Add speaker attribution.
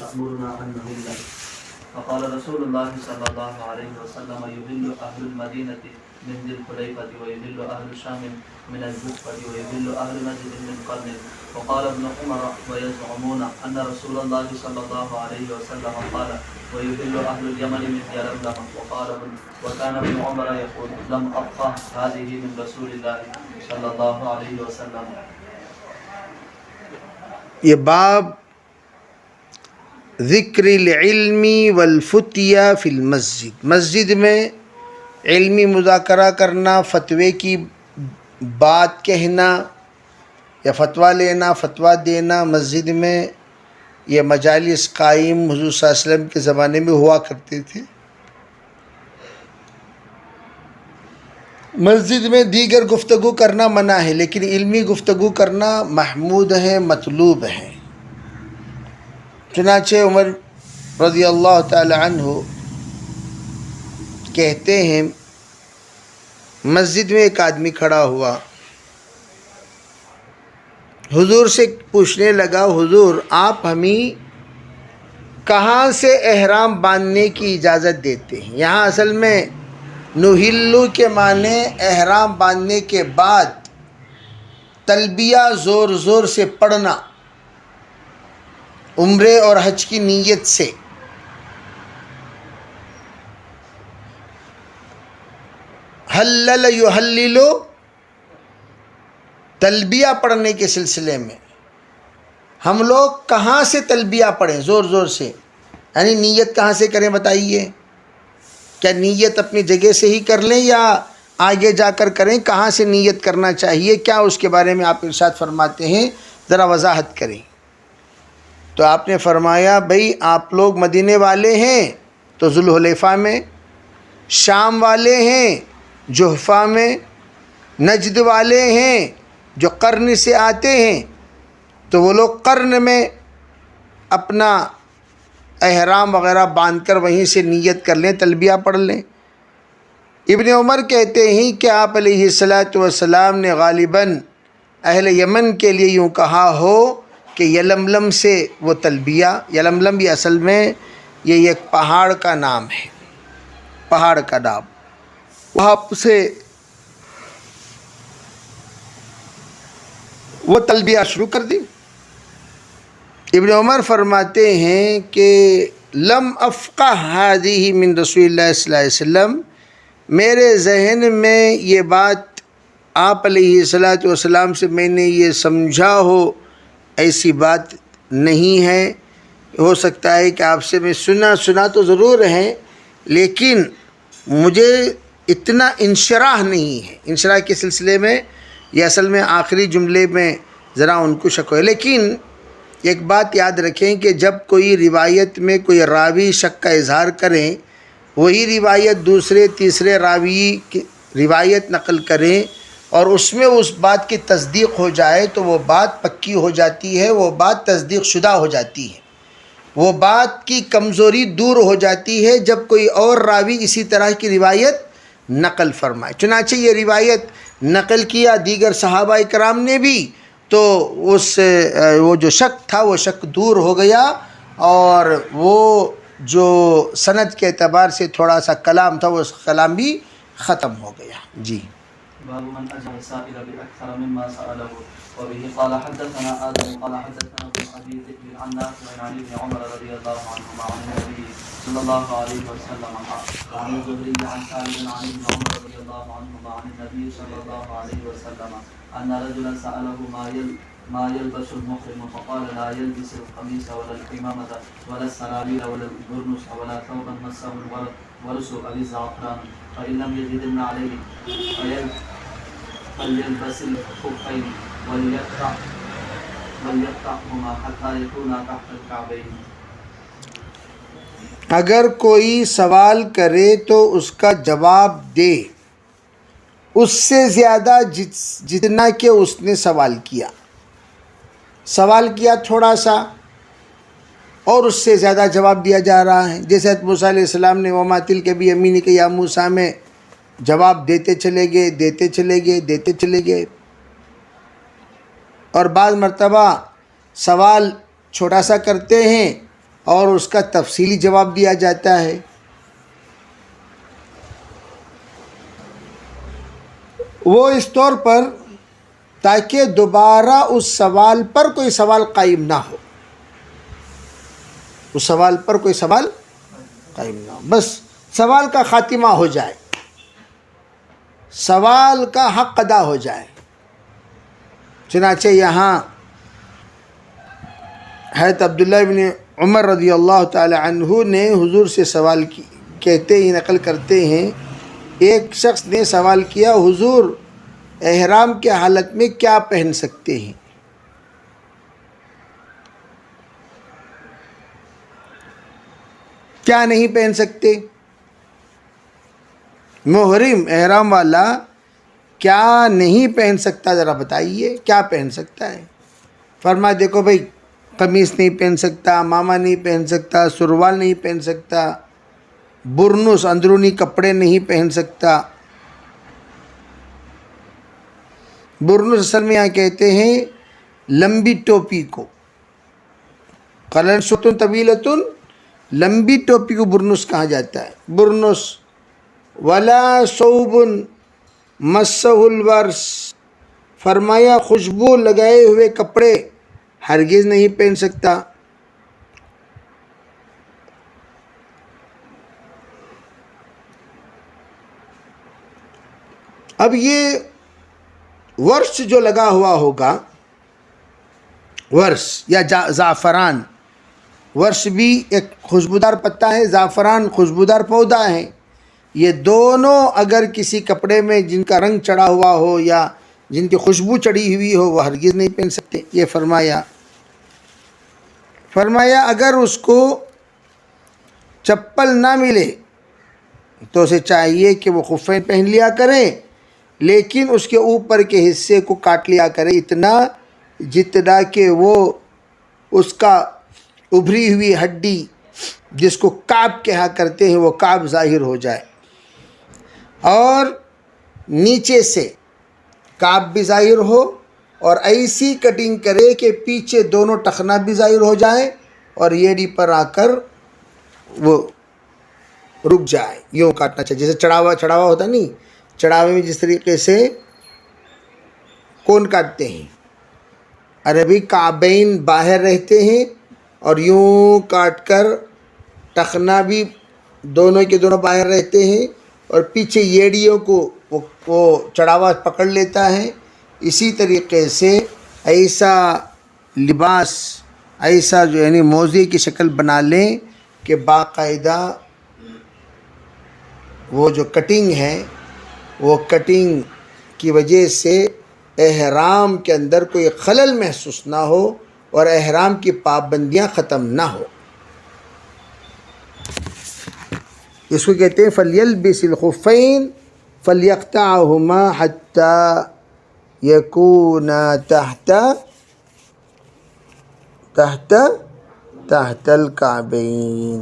Speaker 1: تأمرنا أن نهل؟ فقال رسول الله صلى الله عليه وسلم يهل أهل المدينة من ذي الحليفة ويهل أهل الشام من الجحفة ويهل أهل نجد من قرن. وقال ابن عمر ويزعمون أن رسول الله صلى الله عليه وسلم قال ويهل أهل اليمن من يلملم. وكان ابن عمر يقول لم أبقى هذه من رسول الله صلى الله عليه وسلم.
Speaker 2: یہ باب ذکر العلم والفتیہ فی المسجد، مسجد میں علمی مذاکرہ کرنا، فتوے کی بات کہنا یا فتویٰ لینا، فتویٰ دینا مسجد میں، یہ مجالس قائم حضور صلی اللہ علیہ وسلم کے زمانے میں ہوا کرتے تھے۔ مسجد میں دیگر گفتگو کرنا منع ہے، لیکن علمی گفتگو کرنا محمود ہے، مطلوب ہے۔ چنانچہ عمر رضی اللہ تعالی عنہ کہتے ہیں مسجد میں ایک آدمی کھڑا ہوا، حضور سے پوچھنے لگا حضور آپ ہمیں کہاں سے احرام باندھنے کی اجازت دیتے ہیں؟ یہاں اصل میں نہلو کے معنی احرام باندھنے کے بعد تلبیہ زور زور سے پڑھنا، عمرے اور حج کی نیت سے۔ حلل یحللو، تلبیہ پڑھنے کے سلسلے میں ہم لوگ کہاں سے تلبیہ پڑھیں زور زور سے، یعنی نیت کہاں سے کریں بتائیے؟ کیا نیت اپنی جگہ سے ہی کر لیں یا آگے جا کر کریں؟ کہاں سے نیت کرنا چاہیے؟ کیا اس کے بارے میں آپ ارشاد فرماتے ہیں؟ ذرا وضاحت کریں۔ تو آپ نے فرمایا بھئی آپ لوگ مدینے والے ہیں تو ذوالحلیفہ میں، شام والے ہیں جحفہ میں، نجد والے ہیں جو قرن سے آتے ہیں تو وہ لوگ قرن میں اپنا احرام وغیرہ باندھ کر وہیں سے نیت کر لیں، تلبیہ پڑھ لیں۔ ابن عمر کہتے ہیں کہ آپ علیہ السلام نے غالباً اہل یمن کے لیے یوں کہا ہو کہ یلملم سے وہ تلبیہ، یلملم یہ اصل میں یہ ایک پہاڑ کا نام ہے، پہاڑ کا نام، وہاں سے وہ تلبیہ شروع کر دی۔ ابن عمر فرماتے ہیں کہ لم افقہ ہذہ من رسول اللہ صلی اللہ علیہ وسلم، میرے ذہن میں یہ بات آپ علیہ السلام سے میں نے یہ سمجھا ہو، ایسی بات نہیں ہے۔ ہو سکتا ہے کہ آپ سے میں سنا تو ضرور ہے، لیکن مجھے اتنا انشراح نہیں ہے۔ انشراح کے سلسلے میں یہ اصل میں آخری جملے میں ذرا ان کو شک ہے۔ لیکن ایک بات یاد رکھیں کہ جب کوئی روایت میں کوئی راوی شک کا اظہار کریں، وہی روایت دوسرے تیسرے راوی کی روایت نقل کریں اور اس میں اس بات کی تصدیق ہو جائے تو وہ بات پکی ہو جاتی ہے، وہ بات تصدیق شدہ ہو جاتی ہے، وہ بات کی کمزوری دور ہو جاتی ہے جب کوئی اور راوی اسی طرح کی روایت نقل فرمائے۔ چنانچہ یہ روایت نقل کیا دیگر صحابہ کرام نے بھی، تو وہ جو شک تھا وہ شک دور ہو گیا اور وہ جو سند کے اعتبار سے تھوڑا سا کلام تھا وہ کلام بھی ختم ہو گیا۔ جی
Speaker 1: باب من أجاب السائل بأكثر مما سأله. وبه قال حدثنا آدم قال حدثنا ابن حبيب عن نافع عن ابن عمر رضي الله عنهما عن النبي صلى الله عليه وسلم وعن الزهري عن سالم عن ابن عمر رضي الله عنهما عن النبي صلى الله عليه وسلم أن رجلا سأله ما يلبس المحرم فقال لا يلبس القميص ولا الحمامة ولا السراويل ولا البرنس ولا ثوبا مسه الورس أو الزعفران فإن لم يجد عليه فليلبس الخفين وليقطعهما حتى يكونا تحت الكعبين۔
Speaker 2: اگر کوئی سوال کرے تو اس کا جواب دے اس سے زیادہ جتنا کہ اس نے سوال کیا تھوڑا سا اور اس سے زیادہ جواب دیا جا رہا ہے۔ جیسے موسیٰ علیہ السلام نے وما تلک بیمینک یا موسیٰ میں جواب دیتے چلے گئے اور بعض مرتبہ سوال چھوٹا سا کرتے ہیں اور اس کا تفصیلی جواب دیا جاتا ہے. وہ اس طور پر تاکہ دوبارہ اس سوال پر کوئی سوال قائم نہ ہو، اس سوال پر کوئی سوال قائم نہ ہو، بس سوال کا خاتمہ ہو جائے، سوال کا حق ادا ہو جائے. چنانچہ یہاں حضرت عبداللہ ابن عمر رضی اللہ تعالی عنہ نے حضور سے سوال کی، کہتے ہی نقل کرتے ہیں، ایک شخص نے سوال کیا، حضور احرام کے حالت میں کیا پہن سکتے ہیں؟ کیا نہیں پہن سکتے؟ محرم احرام والا کیا نہیں پہن سکتا، ذرا بتائیے کیا پہن سکتا ہے؟ فرمایا دیکھو بھائی، قمیص نہیں پہن سکتا، امامہ نہیں پہن سکتا، سروال نہیں پہن سکتا، برنس اندرونی کپڑے نہیں پہن سکتا. برنس اصل میں یہاں کہتے ہیں لمبی ٹوپی کو، قلنسۃ طویلۃ، لمبی ٹوپی کو برنس کہا جاتا ہے. برنس ولا ثوب مسہ الورس، فرمایا خوشبو لگائے ہوئے کپڑے ہرگز نہیں پہن سکتا. اب یہ ورس جو لگا ہوا ہوگا، ورس یا زعفران، ورس بھی ایک خوشبودار پتا ہے، زعفران خوشبودار پودا ہے. یہ دونوں اگر کسی کپڑے میں جن کا رنگ چڑھا ہوا ہو یا جن کی خوشبو چڑھی ہوئی ہو، وہ ہرگز نہیں پہن سکتے. یہ فرمایا اگر اس کو چپل نہ ملے تو اسے چاہیے کہ وہ خفین پہن لیا کرے، لیکن اس کے اوپر کے حصے کو کاٹ لیا کرے اتنا جتنا کہ وہ اس کا ابھری ہوئی ہڈی جس کو کعب کہا کرتے ہیں وہ کعب ظاہر ہو جائے، اور نیچے سے کعب بھی ظاہر ہو، اور ایسی کٹنگ کرے کہ پیچھے دونوں ٹخنا بھی ظاہر ہو جائے اور ایڑی پر آ کر وہ رک جائے. یوں کاٹنا چاہیے جیسے چڑھاوا ہوتا نہیں، چڑھاوے میں جس طریقے سے کون کاٹتے ہیں، عربی کعبین باہر رہتے ہیں اور یوں کاٹ کر ٹخنا بھی دونوں کے دونوں باہر رہتے ہیں اور پیچھے ایڑیوں کو وہ چڑھاوا پکڑ لیتا ہے. اسی طریقے سے ایسا لباس، ایسا جو یعنی موزے کی شکل بنا لیں کہ باقاعدہ وہ جو کٹنگ ہے، وہ کٹنگ کی وجہ سے احرام کے اندر کوئی خلل محسوس نہ ہو اور احرام کی پابندیاں ختم نہ ہو. اس کو کہتے ہیں فَلْيَلْبِسِ الْخُفَّيْنِ فَلْيَقْطَعْهُمَا حَتَّى يَكُونَا تحت الكعبين.